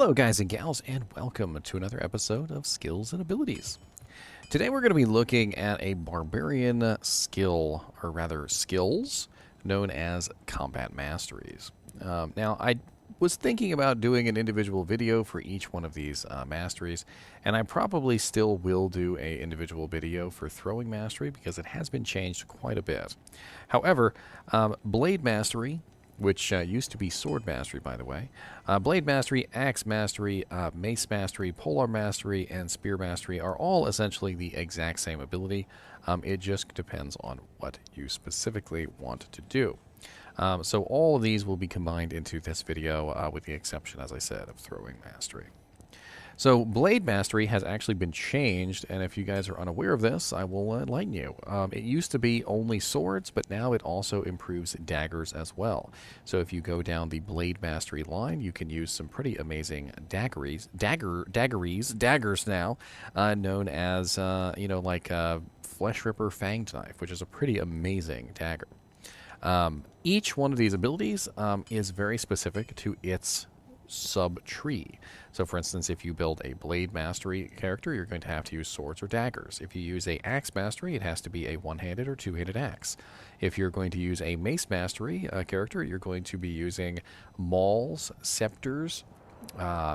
Hello guys and gals, and welcome to another episode of Skills and Abilities. Today we're going to be looking at a barbarian skill, or rather skills, known as combat masteries. Now I was thinking about doing an individual video for each one of these masteries, and I probably still will do a individual video for throwing mastery because it has been changed quite a bit. However, blade mastery, which used to be sword mastery, by the way. Blade mastery, axe mastery, mace mastery, polearm mastery, and spear mastery are all essentially the exact same ability. It just depends on what you specifically want to do. So all of these will be combined into this video, with the exception, as I said, of throwing mastery. So Blade Mastery has actually been changed, and if you guys are unaware of this, I will enlighten you. It used to be only swords, but now it also improves daggers as well. So if you go down the Blade Mastery line, you can use some pretty amazing daggers now, known as, like Flesh Ripper Fanged Knife, which is a pretty amazing dagger. Each one of these abilities is very specific to its sub-tree. So for instance, if you build a Blade Mastery character, you're going to have to use swords or daggers. If you use a Axe Mastery, it has to be a one-handed or two-handed axe. If you're going to use a Mace Mastery character, you're going to be using mauls, scepters,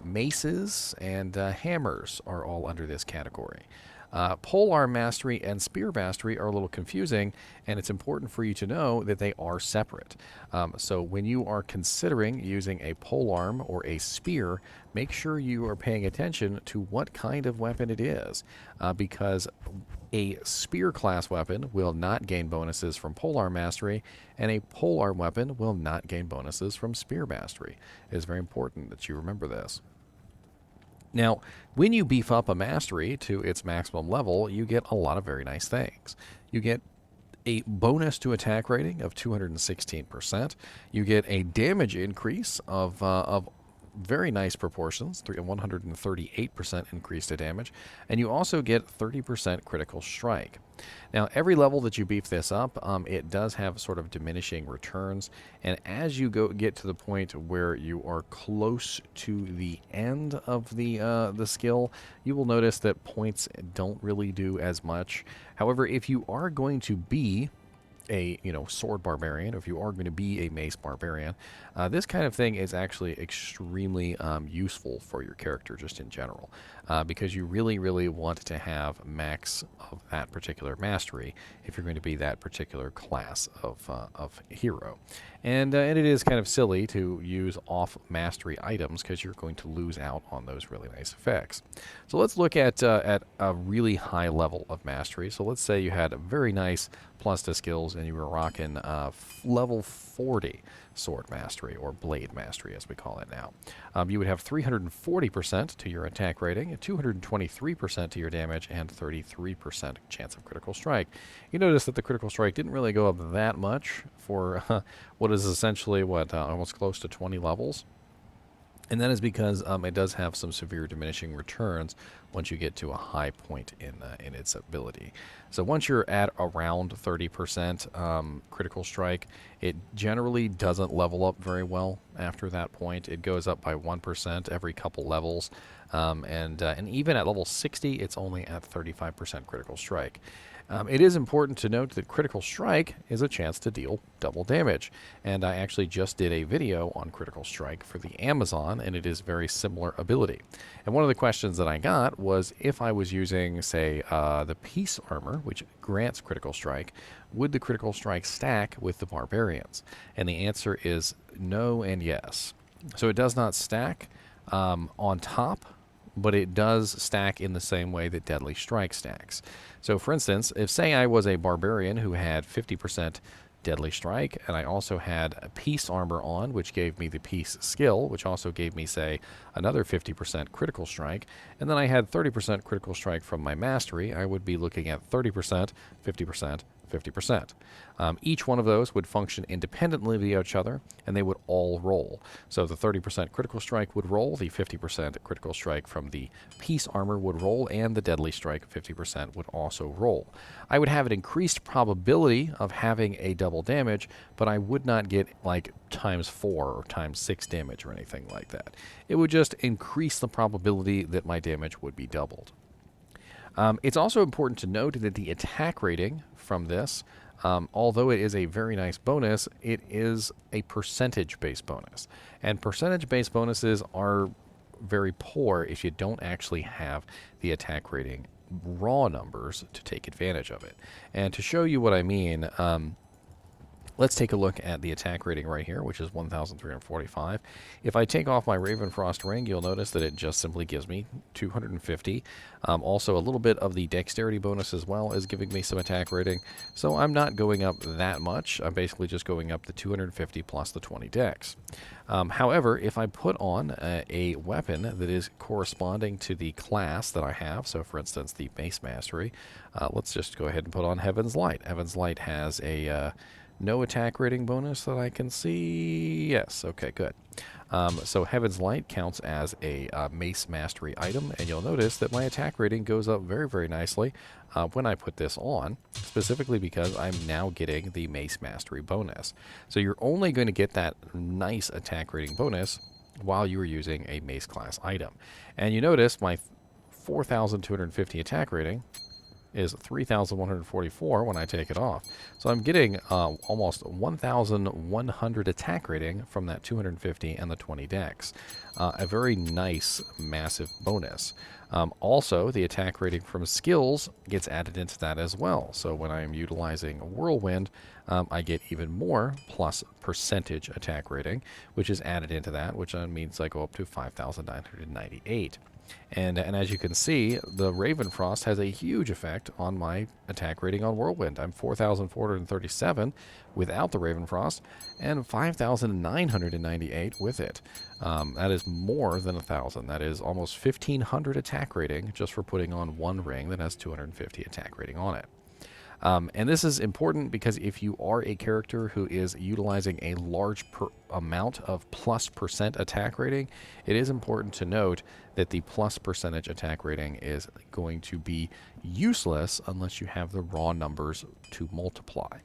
maces, and hammers are all under this category. Polearm Mastery and Spear Mastery are a little confusing, and it's important for you to know that they are separate. So when you are considering using a polearm or a spear, make sure you are paying attention to what kind of weapon it is, because a spear class weapon will not gain bonuses from Polearm Mastery, and a polearm weapon will not gain bonuses from Spear Mastery. It is very important that you remember this. Now, when you beef up a mastery to its maximum level, you get a lot of very nice things. You get a bonus to attack rating of 216%. You get a damage increase of very nice proportions, 138% increase to damage, and you also get 30% critical strike. Now, every level that you beef this up, it does have sort of diminishing returns, and as you get to the point where you are close to the end of the skill, you will notice that points don't really do as much. However, if you are going to be a sword barbarian, or if you are going to be a mace barbarian, this kind of thing is actually extremely useful for your character just in general, because you really want to have max of that particular mastery if you're going to be that particular class of hero. And it is kind of silly to use off mastery items because you're going to lose out on those really nice effects. So let's look at a really high level of mastery. So let's say you had a very nice plus to skills and you were rocking level 40 sword mastery, or blade mastery as we call it now. You would have 340% to your attack rating, 223% to your damage, and 33% chance of critical strike. You notice that the critical strike didn't really go up that much for what is essentially almost close to 20 levels. And that is because it does have some severe diminishing returns once you get to a high point in its ability. So once you're at around 30% critical strike, it generally doesn't level up very well after that point. It goes up by 1% every couple levels, and even at level 60, it's only at 35% critical strike. It is important to note that critical strike is a chance to deal double damage, and I actually just did a video on critical strike for the Amazon, and it is very similar ability. And one of the questions that I got was if I was using, say, the Peace Armor, which grants critical strike, would the critical strike stack with the Barbarians? And the answer is no and yes. So it does not stack on top, but it does stack in the same way that Deadly Strike stacks. So for instance, if say I was a barbarian who had 50% Deadly Strike, and I also had a Peace Armor on, which gave me the Peace skill, which also gave me, say, another 50% critical strike, and then I had 30% critical strike from my Mastery, I would be looking at 30%, 50%, 50%. Each one of those would function independently of each other, and they would all roll. So the 30% critical strike would roll, the 50% critical strike from the piece armor would roll, and the deadly strike 50% would also roll. I would have an increased probability of having a double damage, but I would not get like ×4 or ×6 damage or anything like that. It would just increase the probability that my damage would be doubled. It's also important to note that the attack rating from this, although it is a very nice bonus, it is a percentage-based bonus. And percentage-based bonuses are very poor if you don't actually have the attack rating raw numbers to take advantage of it. And to show you what I mean, let's take a look at the attack rating right here, which is 1,345. If I take off my Ravenfrost ring, you'll notice that it just simply gives me 250. Also, a little bit of the dexterity bonus as well is giving me some attack rating. So I'm not going up that much. I'm basically just going up the 250 plus the 20 dex. However, if I put on a weapon that is corresponding to the class that I have, so for instance, the Mace Mastery, let's just go ahead and put on Heaven's Light. Heaven's Light has a no attack rating bonus that I can see. Yes, okay, good. So Heaven's Light counts as a Mace Mastery item, and you'll notice that my attack rating goes up very, very nicely when I put this on, specifically because I'm now getting the Mace Mastery bonus. So you're only going to get that nice attack rating bonus while you are using a Mace class item. And you notice my 4,250 attack rating is 3,144 when I take it off. So I'm getting almost 1,100 attack rating from that 250 and the 20 dex. A very nice, massive bonus. Also, the attack rating from skills gets added into that as well. So when I'm utilizing Whirlwind, I get even more plus percentage attack rating, which is added into that, which means I go up to 5,998. And as you can see, the Ravenfrost has a huge effect on my attack rating on Whirlwind. I'm 4,437 without the Ravenfrost, and 5,998 with it. That is more than 1,000. That is almost 1,500 attack rating just for putting on one ring that has 250 attack rating on it. And this is important because if you are a character who is utilizing a large amount of plus percent attack rating, it is important to note that the plus percentage attack rating is going to be useless unless you have the raw numbers to multiply.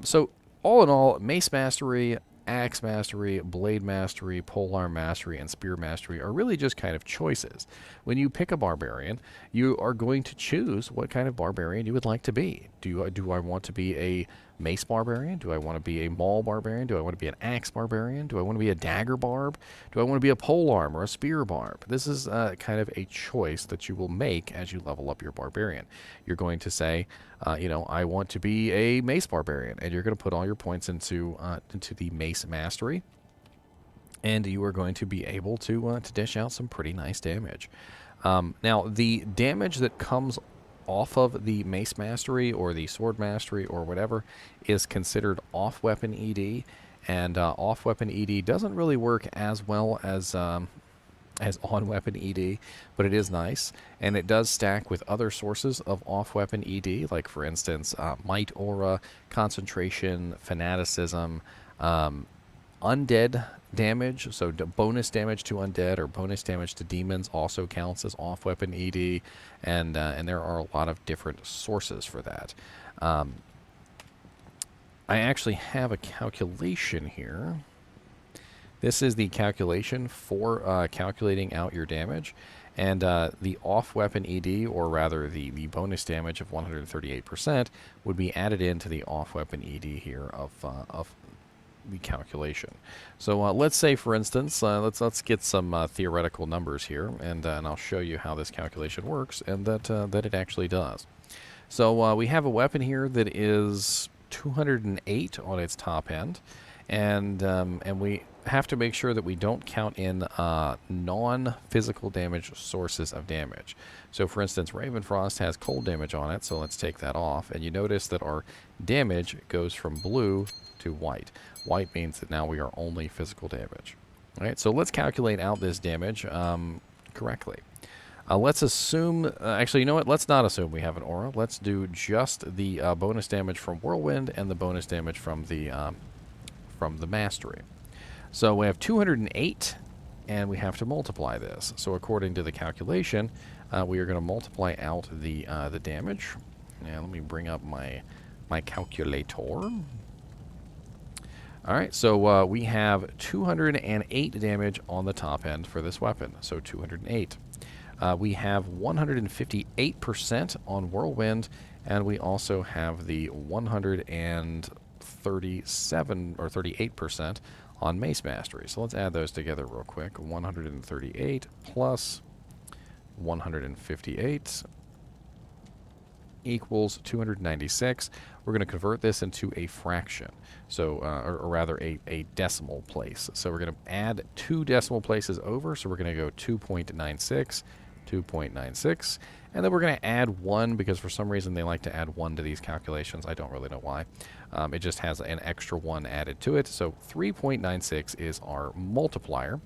So all in all, Mace Mastery, Axe Mastery, Blade Mastery, Polearm Mastery, and Spear Mastery are really just kind of choices. When you pick a Barbarian, you are going to choose what kind of Barbarian you would like to be. Do I want to be a Mace Barbarian? Do I want to be a Maul Barbarian? Do I want to be an Axe Barbarian? Do I want to be a Dagger Barb? Do I want to be a Polearm or a Spear Barb? This is kind of a choice that you will make as you level up your Barbarian. You're going to say, I want to be a Mace Barbarian, and you're going to put all your points into the Mace Mastery, and you are going to be able to dish out some pretty nice damage. Now, the damage that comes off of the Mace Mastery or the Sword Mastery or whatever is considered off-weapon ED, and off-weapon ED doesn't really work as well as on-weapon ED, but it is nice, and it does stack with other sources of off-weapon ED, like, for instance, Might Aura, Concentration, Fanaticism, Undead damage, so bonus damage to undead or bonus damage to demons also counts as off-weapon ED, and there are a lot of different sources for that. I actually have a calculation here. This is the calculation for calculating out your damage, and the off-weapon ED, or rather the bonus damage of 138%, would be added into the off-weapon ED here of the calculation. So let's say, for instance, let's get some theoretical numbers here, and I'll show you how this calculation works, and that it actually does. So we have a weapon here that is 208 on its top end, and we have to make sure that we don't count in non-physical damage sources of damage. So, for instance, Ravenfrost has cold damage on it, so let's take that off, and you notice that our damage goes from blue to white. White means that now we are only physical damage. All right, so let's calculate out this damage correctly. Let's assume, actually, you know what? Let's not assume we have an aura. Let's do just the bonus damage from Whirlwind and the bonus damage from the Mastery. So we have 208, and we have to multiply this. So according to the calculation, we are going to multiply out the damage. Now let me bring up my calculator. All right, so we have 208 damage on the top end for this weapon. So 208. We have 158% on Whirlwind, and we also have the 137 or 38% on Mace Mastery. So let's add those together real quick. 138 plus 158 equals 296. We're going to convert this into a fraction, so or rather a decimal place. So we're going to add 2 decimal places over, so we're going to go 2.96, 2.96, and then we're going to add 1 because for some reason they like to add 1 to these calculations. I don't really know why. It just has an extra 1 added to it, so 3.96 is our multiplier.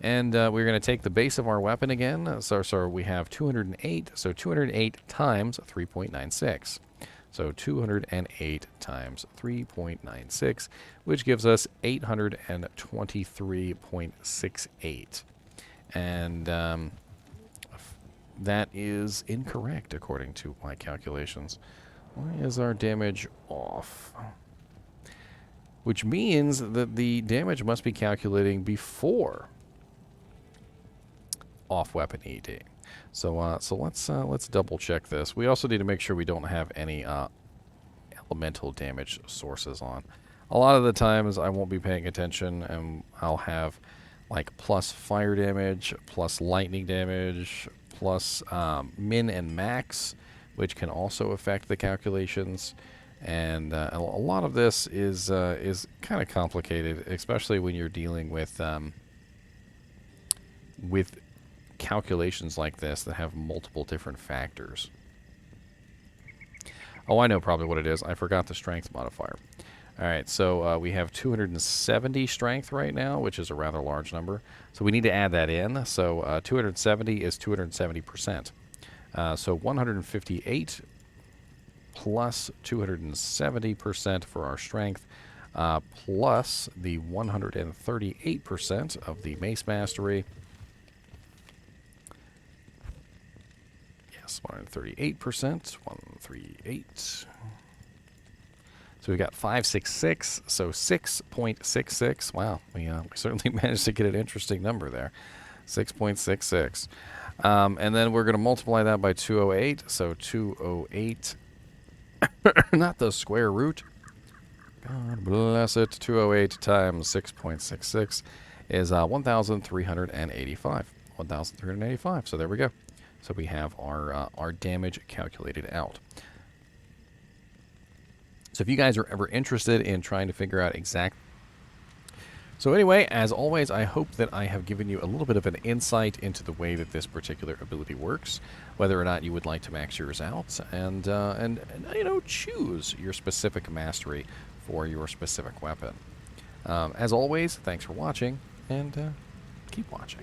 And we're going to take the base of our weapon again. So we have 208. So 208 times 3.96. So 208 times 3.96, which gives us 823.68. And that is incorrect according to my calculations. Why is our damage off? Which means that the damage must be calculating before off weapon ED. So let's double check this. We also need to make sure we don't have any elemental damage sources on. A lot of the times I won't be paying attention, and I'll have like plus fire damage, plus lightning damage, plus min and max, which can also affect the calculations. And a lot of this is kind of complicated, especially when you're dealing with calculations like this that have multiple different factors. Oh, I know probably what it is. I forgot the strength modifier. All right, so we have 270 strength right now, which is a rather large number. So we need to add that in. So 270 is 270%. So 158 plus 270% for our strength, plus the 138% of the Mace Mastery. 138%, 138. So we got 566, so 6.66. Wow, we certainly managed to get an interesting number there. 6.66. And then we're going to multiply that by 208. So 208, not the square root. God bless it. 208 times 6.66 is 1,385. 1,385. So there we go. So we have our damage calculated out. So if you guys are ever interested in trying to figure out So anyway, as always, I hope that I have given you a little bit of an insight into the way that this particular ability works, whether or not you would like to max yours out, and you know, choose your specific mastery for your specific weapon. As always, thanks for watching, and keep watching.